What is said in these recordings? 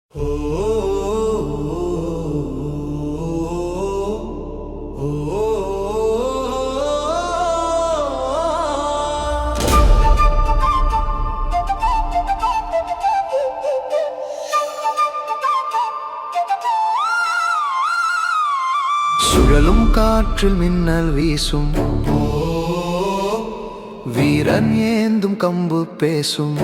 சுழலும் காற்றில் மின்னல் வீசும், வீரன் ஏந்தும் கம்பு பேசும்.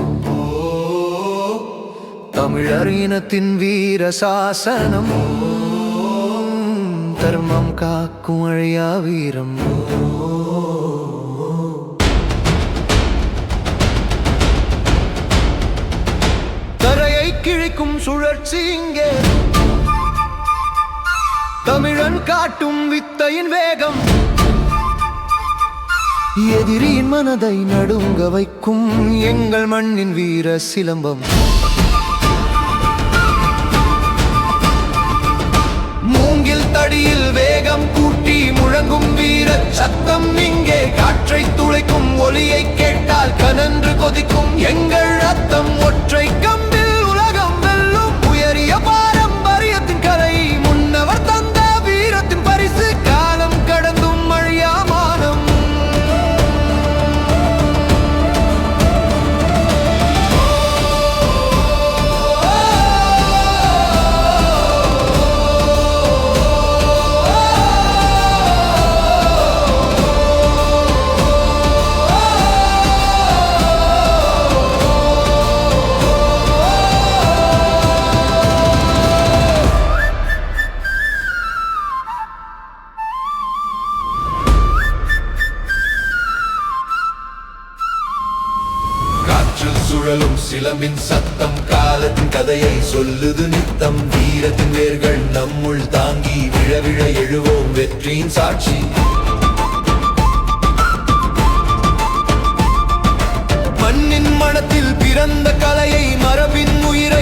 தமிழர் இனத்தின் வீர சாசனம், தர்மம் காக்கும் அழியா வீரம். தரையை கிழிக்கும் சுழற்சி இங்கே, தமிழன் காட்டும் வித்தையின் வேகம். எதிரியின் மனதை நடுங்க வைக்கும் எங்கள் மண்ணின் வீர சிலம்பம். மூங்கில் தடியில் வேகம் கூட்டி முழங்கும் வீர சத்தம் இங்கே. காற்றை துளைக்கும் ஒலியை கேட்டால் கனன்று கொதிக்கும் எங்கள் ரத்தம். ஒற்றை கம்பில் உலகம் வெல்லும் உயரிய பாரம்பரியத்தின் கலை. முன்னவர் தந்த வீரத்தின் பரிசு, காலம் கடந்தும் அழியா மானம். சுழலும் சிலம்பின் சத்தம் காலத்தின் கதையை சொல்லுது நித்தம். வீரத்தின் வேர்கள் நம்முள் தாங்கி விழ விழ எழுவோம் வெற்றியின் சாட்சி. மண்ணின் மனத்தில் பிறந்த கலையை, மரபின் உயிரை